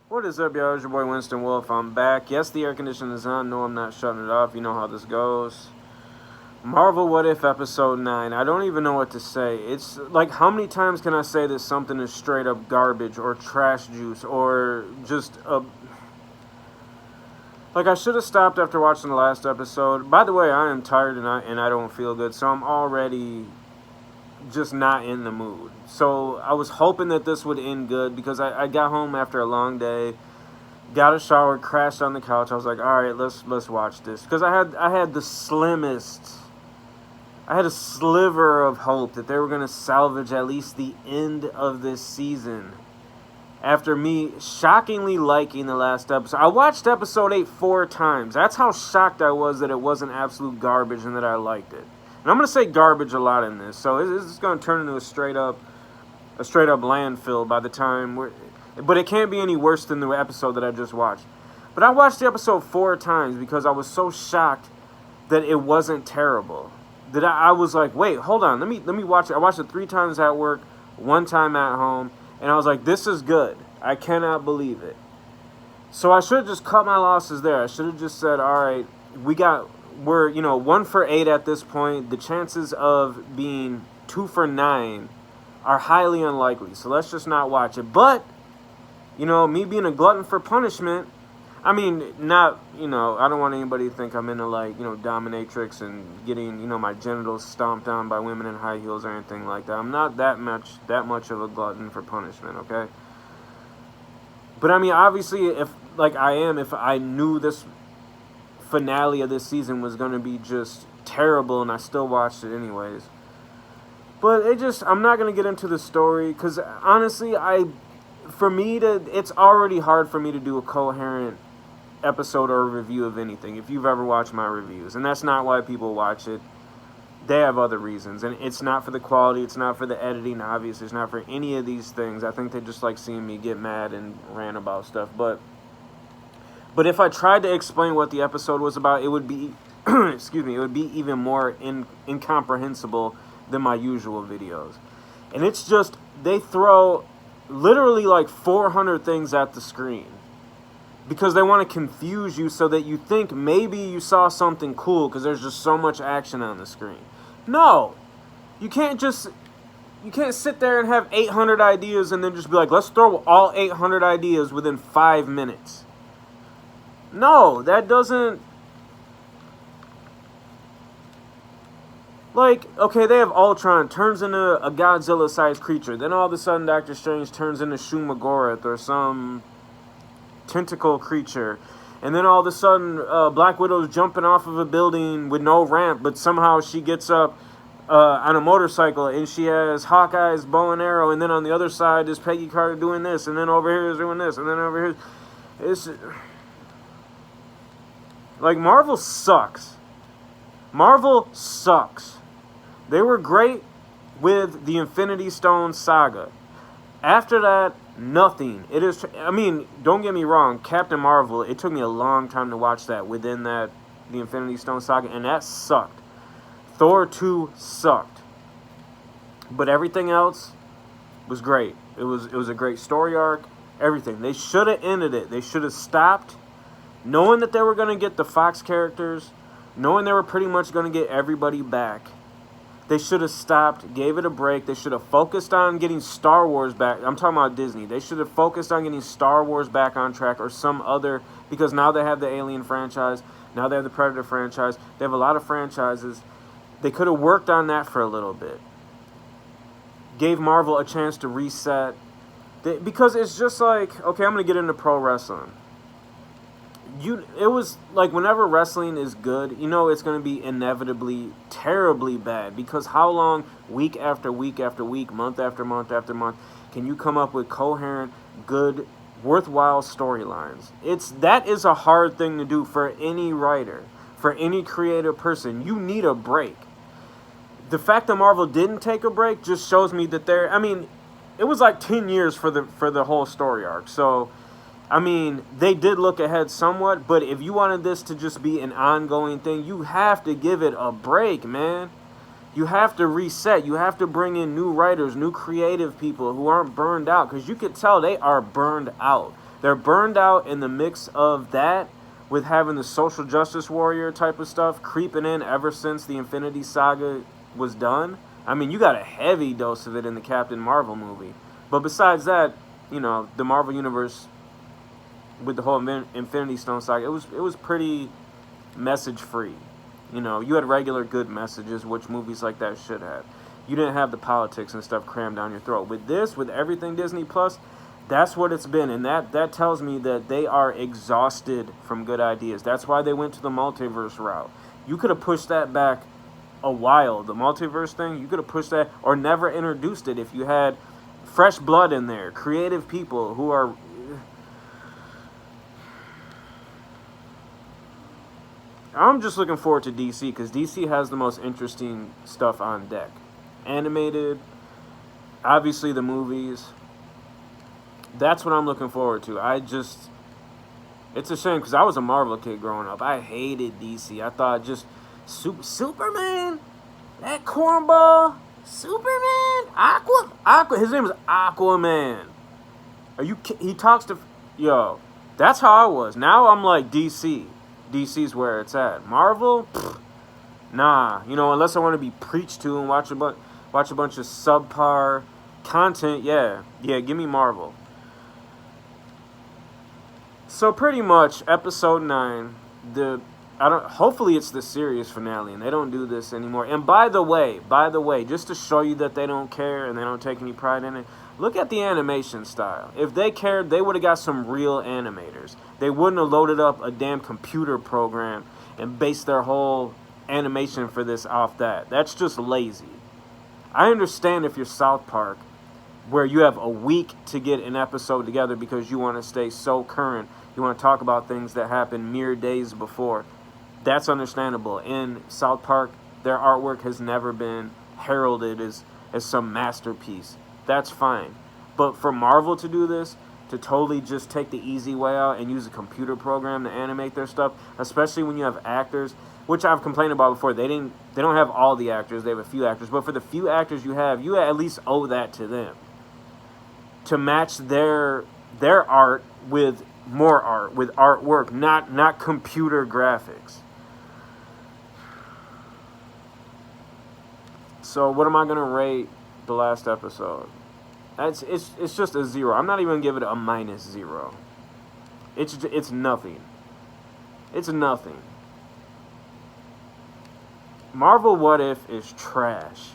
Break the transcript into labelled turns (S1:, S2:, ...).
S1: What is up, y'all? It's your boy Winston Wolf. I'm back. Yes, the air conditioning is on. No, I'm not shutting it off. You know how this goes. Marvel What If Episode 9. I don't even know what to say. It's like, how many times can I say that something is straight up garbage or trash juice or just a. Like, I should have stopped after watching the last episode. By the way, I am tired and I don't feel good, so I'm already just not in the mood. So I was hoping that this would end good because I got home after a long day, got a shower, crashed on the couch. I was like, all right, let's watch this because I had the slimmest, I had a sliver of hope that they were gonna salvage at least the end of this season. After me shockingly liking the last episode, I watched episode 8 4 times. That's how shocked I was that it wasn't absolute garbage and that I liked it. And I'm gonna say garbage a lot in this, so it's gonna turn into a straight up landfill by the time but it can't be any worse than the episode that I just watched. But I watched the episode 4 times because I was so shocked that it wasn't terrible. That I was like, wait, hold on, let me watch it. I watched it 3 times at work, 1 time at home, and I was like, this is good. I cannot believe it. So I should have just cut my losses there. I should have just said, all right, we're 1 for 8 at this point. The chances of being 2 for 9 are highly unlikely. So let's just not watch it. But, me being a glutton for punishment, I mean, not, I don't want anybody to think I'm into dominatrix and getting, my genitals stomped on by women in high heels or anything like that. I'm not that much of a glutton for punishment, okay? But I mean, obviously, if I knew this finale of this season was going to be just terrible and I still watched it anyways. But I'm not going to get into the story because honestly, it's already hard for me to do a coherent episode or a review of anything if you've ever watched my reviews. And that's not why people watch it. They have other reasons. And it's not for the quality, it's not for the editing, obviously. It's not for any of these things. I think they just like seeing me get mad and rant about stuff. But if I tried to explain what the episode was about, it would be, excuse me, it would be even more incomprehensible than my usual videos. And it's just, they throw literally like 400 things at the screen because they want to confuse you so that you think maybe you saw something cool because there's just so much action on the screen. No, you can't sit there and have 800 ideas and then just be like, let's throw all 800 ideas within 5 minutes. No, that doesn't. Like, okay, they have Ultron turns into a Godzilla-sized creature. Then all of a sudden, Doctor Strange turns into Shumagorath or some tentacle creature. And then all of a sudden, Black Widow's jumping off of a building with no ramp, but somehow she gets up on a motorcycle and she has Hawkeye's bow and arrow. And then on the other side is Peggy Carter doing this. And then over here is doing this. And then over here. It's like, Marvel sucks. Marvel sucks. They were great with the Infinity Stone saga. After that, nothing. Don't get me wrong, Captain Marvel, it took me a long time to watch that within the Infinity Stone saga, and that sucked. Thor 2 sucked. But everything else was great. It was a great story arc, everything. They should have ended it. They should have stopped, knowing that they were going to get the Fox characters, knowing they were pretty much going to get everybody back. They should have stopped, gave it a break. They should have focused on getting Star Wars back. I'm talking about Disney. They should have focused on getting Star Wars back on track or some other, because now they have the Alien franchise. Now they have the Predator franchise. They have a lot of franchises. They could have worked on that for a little bit. Gave Marvel a chance to reset. Because it's just like, okay, I'm going to get into pro wrestling. It was like, whenever wrestling is good, it's going to be inevitably terribly bad, because how long, week after week after week, month after month after month, can you come up with coherent, good, worthwhile storylines? That is a hard thing to do for any writer, for any creative person. You need a break. The fact that Marvel didn't take a break just shows me that it was like 10 years for the whole story arc. So they did look ahead somewhat, but if you wanted this to just be an ongoing thing, you have to give it a break, man. You have to reset. You have to bring in new writers, new creative people who aren't burned out, because you could tell they are burned out. They're burned out in the mix of that with having the social justice warrior type of stuff creeping in ever since the Infinity Saga was done. I mean, you got a heavy dose of it in the Captain Marvel movie. But besides that, you know, the Marvel Universe with the whole Infinity Stone saga, it was pretty message free. You know, you had regular good messages, which movies like that should have. You didn't have the politics and stuff crammed down your throat. With this, with everything Disney Plus, that's what it's been, and that tells me that they are exhausted from good ideas. That's why they went to the multiverse route. You could have pushed that back a while. The multiverse thing, you could have pushed that or never introduced it if you had fresh blood in there, creative people who are... I'm just looking forward to DC because DC has the most interesting stuff on deck. Animated, obviously the movies. That's what I'm looking forward to. It's a shame because I was a Marvel kid growing up. I hated DC. I thought just Superman, that cornball, Superman, Aqua. His name is Aquaman. He talks to, yo. That's how I was. Now I'm like DC. DC's where it's at. Marvel, nah. You know, unless I want to be preached to and watch a bunch of subpar content. Yeah, give me Marvel. So pretty much, episode 9. Hopefully it's the series finale, and they don't do this anymore. And by the way, just to show you that they don't care and they don't take any pride in it, look at the animation style. If they cared, they would have got some real animators. They wouldn't have loaded up a damn computer program and based their whole animation for this off that. That's just lazy. I understand if you're South Park, where you have a week to get an episode together because you want to stay so current. You want to talk about things that happened mere days before. That's understandable. In South Park, their artwork has never been heralded as some masterpiece. That's fine. But for Marvel to do this, to totally just take the easy way out and use a computer program to animate their stuff, especially when you have actors, which I've complained about before. They don't have all the actors, they have a few actors, but for the few actors you have, you at least owe that to them. To match their art with more art, with artwork, not computer graphics. So what am I gonna rate the last episode? It's just a 0. I'm not even gonna give it a -0. It's nothing. It's nothing. Marvel What If is trash.